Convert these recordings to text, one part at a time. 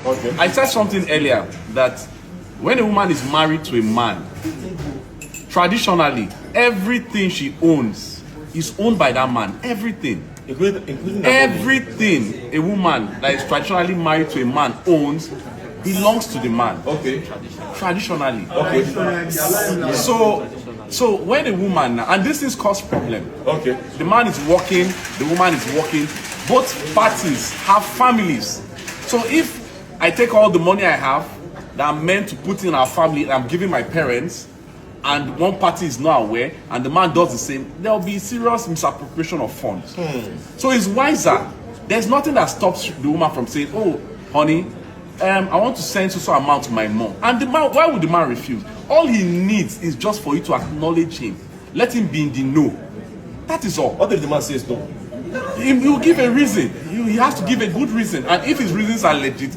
Okay. I said something earlier that when a woman is married to a man, traditionally, everything she owns is owned by that man. Everything. Including Everything a woman that is traditionally married to a man owns belongs to the man. Okay. Traditionally. Okay. So when a woman, and this is cause problem. Okay. The man is working, the woman is working. Both parties have families. So if I take all the money I have that I'm meant to put in our family, I'm giving my parents, and one party is not aware, and the man does the same, there will be serious misappropriation of funds. So it's wiser. There's nothing that stops the woman from saying, "Oh, honey, I want to send so amount to my mom." And the man, why would the man refuse? All he needs is just for you to acknowledge him. Let him be in the know. That is all. What if the man says no? He will give a reason. He has to give a good reason. And if his reasons are legit,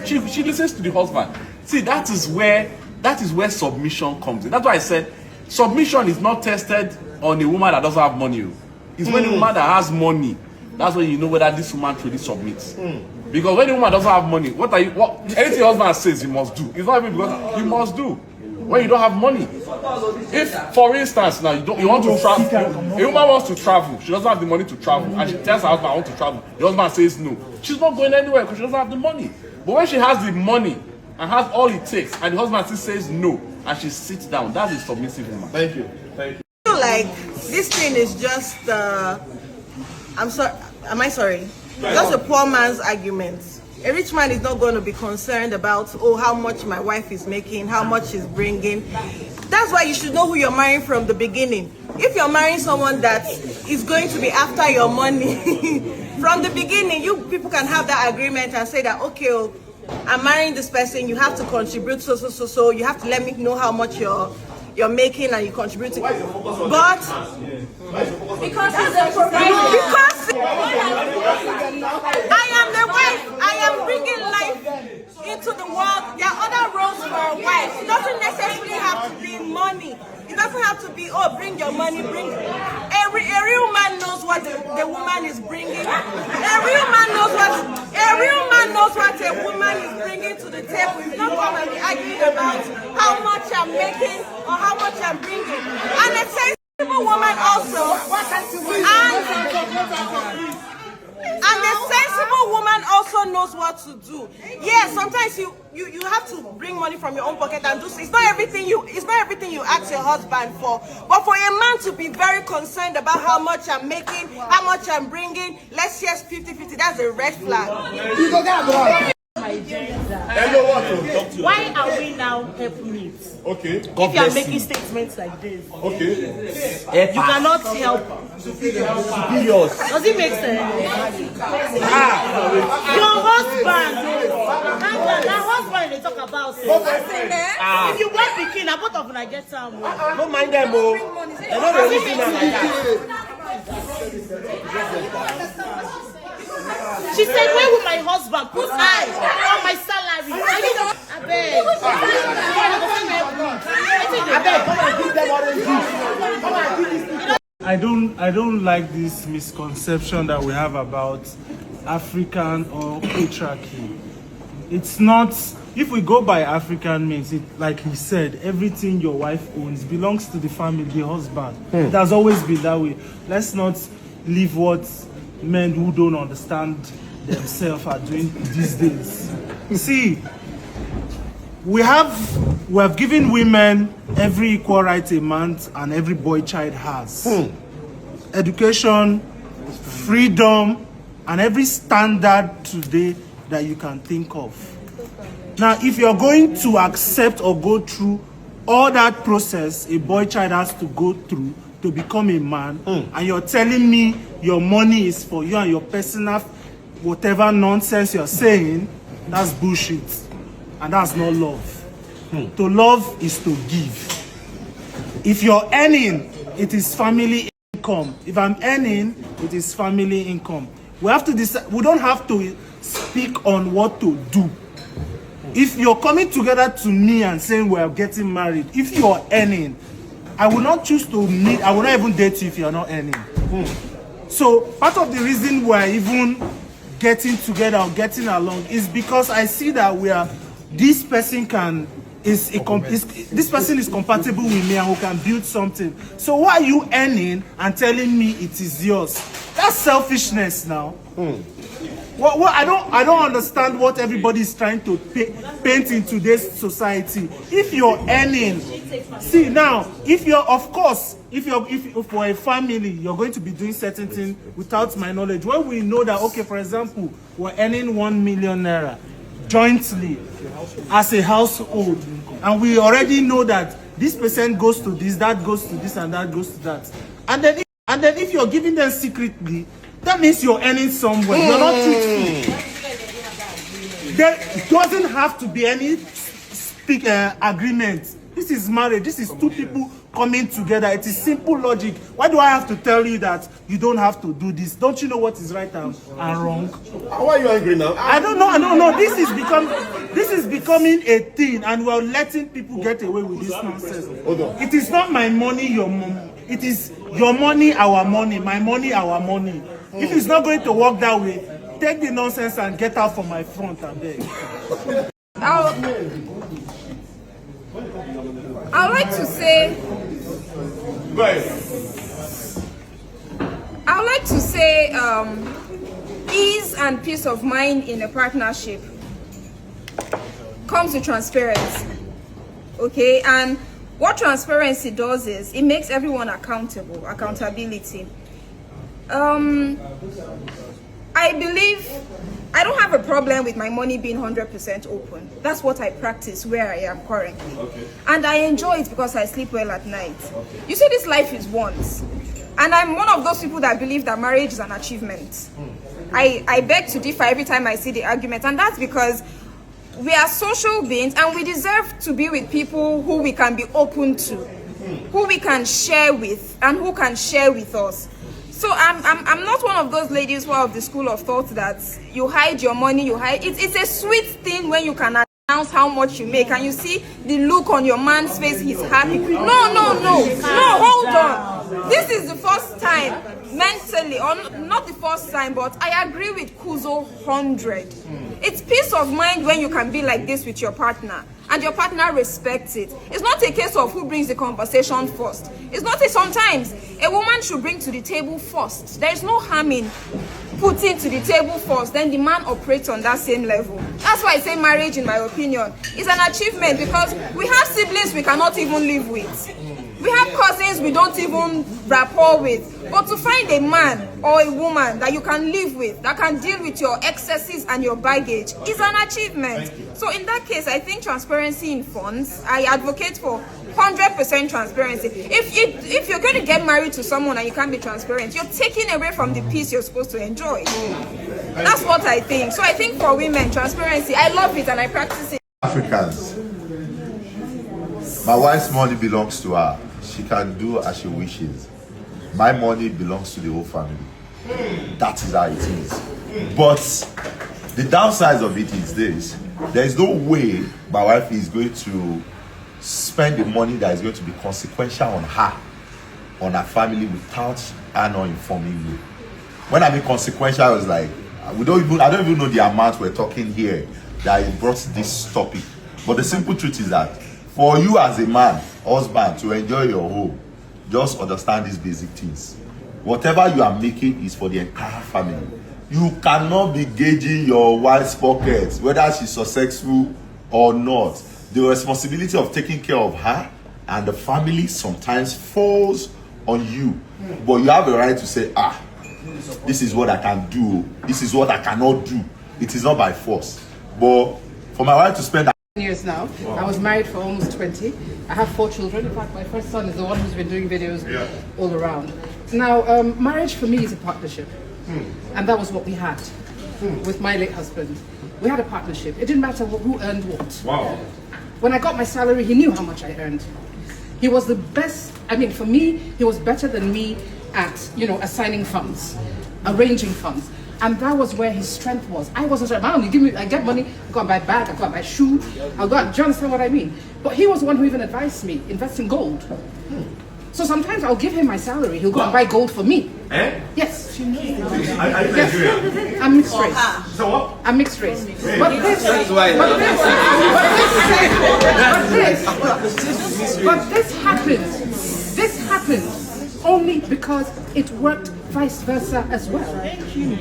she listens to the husband. See, that is where submission comes in. That's why I said submission is not tested on a woman that doesn't have money. It's when a woman that has money, that's when you know whether this woman truly submits. Because when a woman doesn't have money, anything your husband says you must do. It's not even because you must do. When you don't have money. If, for instance, now you want to travel, a woman wants to travel, she doesn't have the money to travel, and she tells her husband, "I want to travel." The husband says no. She's not going anywhere because she doesn't have the money. But when she has the money and has all it takes, and the husband still says no, and she sits down, that's a submissive woman. Thank you. Thank you. I feel like this thing is just I'm sorry, am I sorry? Just a poor man's argument. A rich man is not going to be concerned about, oh, how much my wife is making, how much she's bringing. That's why you should know who you're marrying from the beginning. If you're marrying someone that is going to be after your money, from the beginning, you people can have that agreement and say that, okay, oh, I'm marrying this person, you have to contribute so, you have to let me know how much you're making and you contribute to. But because I am the wife, I am bringing life into the world. There are other roles for a wife. It doesn't necessarily have to be money. It doesn't have to be, oh, bring your money, bring. A real man knows what the woman is bringing. A real man knows what a woman is bringing to the table. It's not going to be arguing about how much I'm making or how much I'm bringing. And a sensible woman also, and a sensible woman also knows what to do. Yes, sometimes you have to bring money from your own pocket and do so. It's not everything you ask your husband for. But for a man to be very concerned about how much I'm making, how much I'm bringing, let's say 50-50, that's a red flag. Why are we now helping it? Okay. If you are making statements like this, Okay. you cannot help. Does it make sense? Your husband, that husband they talk about. If you want picking, I both of them get some. Don't mind them, oh. They know they're listening like that. She said, where will my husband put eyes on my salary? I don't like this misconception that we have about African or patriarchy. It's not. If we go by African means, it, like he said, everything your wife owns belongs to the family, the husband. It has always been that way. Let's not leave what men who don't understand themselves are doing these days. See, we have given women every equal right a man and every boy child has. Education, freedom, and every standard today that you can think of. Now, if you're going to accept or go through all that process a boy child has to go through to become a man, and you're telling me your money is for you and your personal whatever nonsense you're saying, that's bullshit. And that's not love. To love is to give. If you're earning, it is family income. If I'm earning, it is family income. We have to decide. We don't have to speak on what to do. If you're coming together to me and saying we're getting married, if you're earning, I will not choose to meet. I will not even date you if you're not earning. So part of the reason we're even getting together or getting along is because I see that this person is compatible with me and we can build something. So why are you earning and telling me it is yours? That's selfishness now. Well, I don't understand what everybody is trying to paint in today's society. If you're earning, see now, if for a family, you're going to be doing certain things without my knowledge. When we know that, okay, for example, we're earning 1 million naira jointly as a household, and we already know that this percent goes to this, that goes to this, and that goes to that, and then if you're giving them secretly, that means you're earning somewhere. You're not truthful. There doesn't have to be any agreement. This is marriage. This is two people coming together. It is simple logic. Why do I have to tell you that you don't have to do this? Don't you know what is right and wrong? Why are you angry now? I don't know. This is becoming a thing, and we're letting people get away with this nonsense. Hold on. It is not my money, your money. It is your money, our money. My money, our money. If it's not going to work that way, take the nonsense and get out from my front, I beg. I would like to say, ease and peace of mind in a partnership comes with transparency. Okay, and what transparency does is it makes everyone accountable. Accountability. I believe I don't have a problem with my money being 100% open. That's what I practice where I am currently. Okay. And I enjoy it because I sleep well at night. Okay. You see, this life is once. And I'm one of those people that believe that marriage is an achievement. I beg to differ every time I see the argument. And that's because we are social beings and we deserve to be with people who we can be open to, who we can share with, and who can share with us. So I'm not one of those ladies who are of the school of thought that you hide your money, it's a sweet thing when you can announce how much you make and you see the look on your man's face, he's happy. No, hold on. This is the first time mentally, or not the first time, but I agree with Kuzo 100. It's peace of mind when you can be like this with your partner and your partner respects it. It's not a case of who brings the conversation first. It's not sometimes a woman should bring to the table first. There is no harm in putting to the table first, then the man operates on that same level. That's why I say marriage, in my opinion, is an achievement because we have siblings we cannot even live with. We have cousins we don't even rapport with. But to find a man or a woman that you can live with, that can deal with your excesses and your baggage, is an achievement. So in that case, I think transparency in funds, I advocate for 100% transparency. If you're going to get married to someone and you can't be transparent, you're taking away from the peace you're supposed to enjoy. That's what I think. So I think for women, transparency, I love it and I practice it. Africans, my wife's money belongs to her. She can do as she wishes. My money belongs to the whole family. That is how it is. But the downside of it is this: there is no way my wife is going to spend the money that is going to be consequential on her, on her family, without her not informing me. When I mean consequential, I was like, I don't even know the amount we're talking here that it brought this topic. But the simple truth is that for you as a man, husband, to enjoy your home, just understand these basic things. Whatever you are making is for the entire family. You cannot be gauging your wife's pockets, whether she's successful or not. The responsibility of taking care of her and the family sometimes falls on you. But you have a right to say, this is what I can do, this is what I cannot do. It is not by force. But for my wife to spend years now. I was married for almost 20. I have 4 children. In fact, my first son is the one who's been doing videos all around. Now, marriage for me is a partnership. And that was what we had with my late husband. We had a partnership. It didn't matter who earned what. Wow. When I got my salary, he knew how much I earned. He was the best. I mean, for me, he was better than me at, assigning funds, arranging funds. And that was where his strength was. I wasn't strong. I get money, I go and buy a bag, I go and buy a shoe, I'll go and, do you understand what I mean? But he was the one who even advised me, invest in gold. So sometimes I'll give him my salary. He'll go and buy gold for me. Eh? Yes. Are you Yes. Nigerian? I'm mixed race. So what? I'm mixed race. But this happens. This happens only because it worked vice versa as well. Thank you.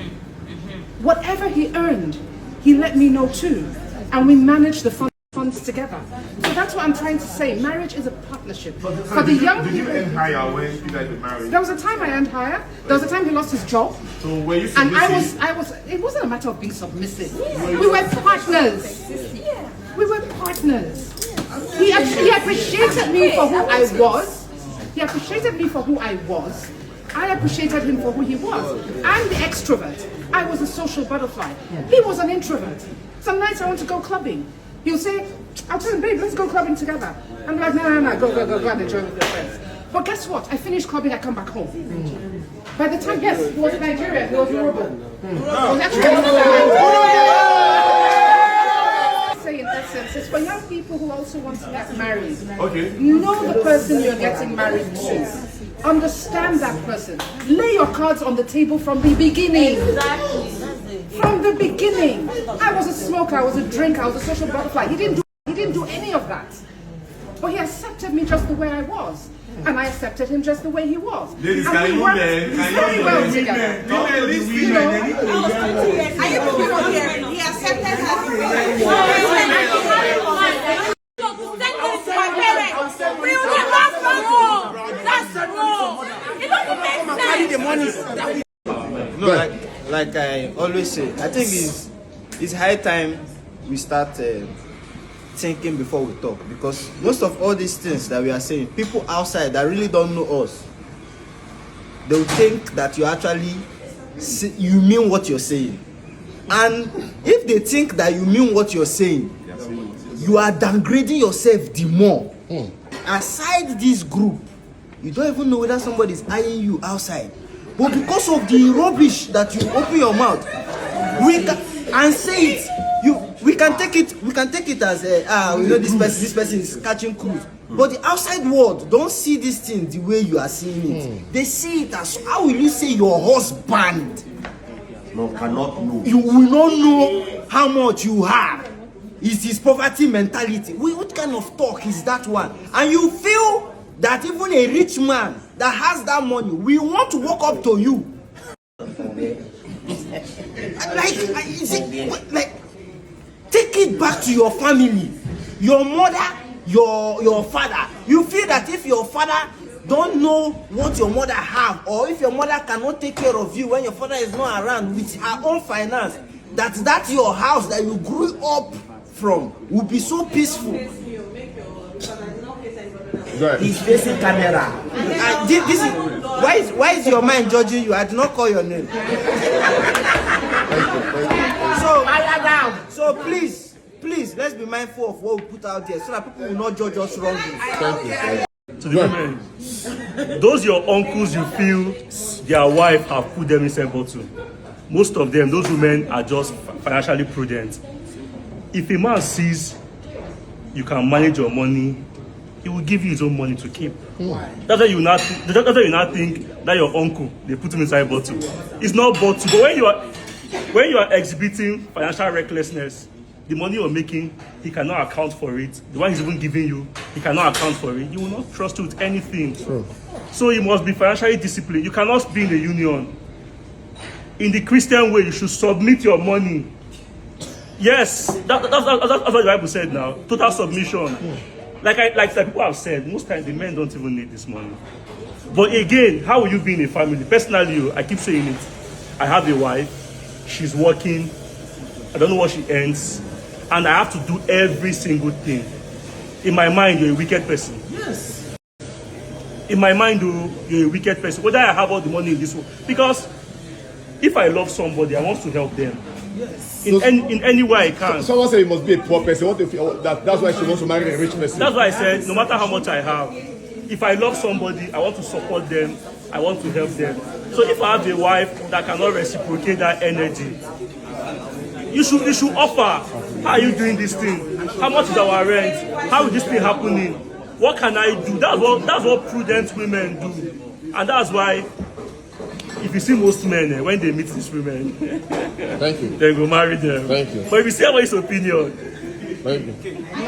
Whatever he earned, he let me know too. And we managed the funds together. So that's what I'm trying to say. Marriage is a partnership. For the young people. Did you earn higher when you guys were married? There was a time I earned higher. There was a time he lost his job. So were you And submissive? I was, it wasn't a matter of being submissive. We were partners. We were partners. He appreciated me for who I was. He appreciated me for who I was. I appreciated him for who he was. I'm the extrovert. I was a social butterfly. He was an introvert. Some nights I want to go clubbing. He'll say, I'll tell him, babe, let's go clubbing together. I'm like, no, go and enjoy with your friends. But guess what? I finish clubbing, I come back home. By the time, yes, he was Nigerian, he was Yoruba. He was actually say in essence, it's for young people who also want to get married. Okay. Know the person you're getting married to. Understand that person. Lay your cards on the table from the beginning. Exactly. From the beginning. I was a smoker, I was a drinker, I was a social butterfly. He didn't do any of that. But he accepted me just the way I was. And I accepted him just the way he was. Ladies, and can we you worked men? very well together. Women, Are you people not hearing? He accepted her the way No, like I always say, I think it's high time we start thinking before we talk, because most of all these things that we are saying, people outside that really don't know us, they will think that you actually you mean what you're saying. And if they think that you mean what you're saying, you are downgrading yourself the more. Aside this group, you don't even know whether somebody is eyeing you outside. But because of the rubbish that you open your mouth, we can and say it, we can take it as we know this person is catching cruise. But the outside world don't see this thing the way you are seeing it. They see it as, how will you say your husband? No, cannot know. You will not know how much you have. It's his poverty mentality. What kind of talk is that one? And you feel that even a rich man that has that money, we want to walk up to you. like, take it back to your family, your mother, your father. You feel that if your father don't know what your mother have, or if your mother cannot take care of you when your father is not around with her own finance, that your house that you grew up from will be so peaceful. He's facing camera. This is, why is your mind judging you? I did not call your name. So please, let's be mindful of what we put out there, so that people will not judge us wrongly. To the women, those your uncles you feel their wife have put them inside bottle, most of them, those women are just financially prudent. If a man sees you can manage your money, he will give you his own money to keep. That's why you not think that your uncle, they put him inside bottle. It's not bottle. But when you are exhibiting financial recklessness, the money you're making, he cannot account for it. The one he's even giving you, he cannot account for it. He will not trust you with anything. So you must be financially disciplined. You cannot be in the union. In the Christian way, you should submit your money. Yes, that's what the Bible said now. Total submission. Like people have said, most times the men don't even need this money. But again, how will you be in a family? Personally, I keep saying it. I have a wife. She's working. I don't know what she earns. And I have to do every single thing. In my mind, you're a wicked person. Yes. In my mind, you're a wicked person. Whether I have all the money in this world. Because if I love somebody, I want to help them. Yes. In any way I can. Someone said it must be a poor person. That's why she wants to marry a rich person. That's why I said, no matter how much I have, if I love somebody, I want to support them. I want to help them. So if I have a wife that cannot reciprocate that energy, you should offer. How are you doing this thing? How much is our rent? How is this thing happening? what can I do? That's what prudent women do. And that's why, if you see most men, when they meet these women, Thank you. they go marry them. Thank you. But if you see anybody's opinion, Thank you.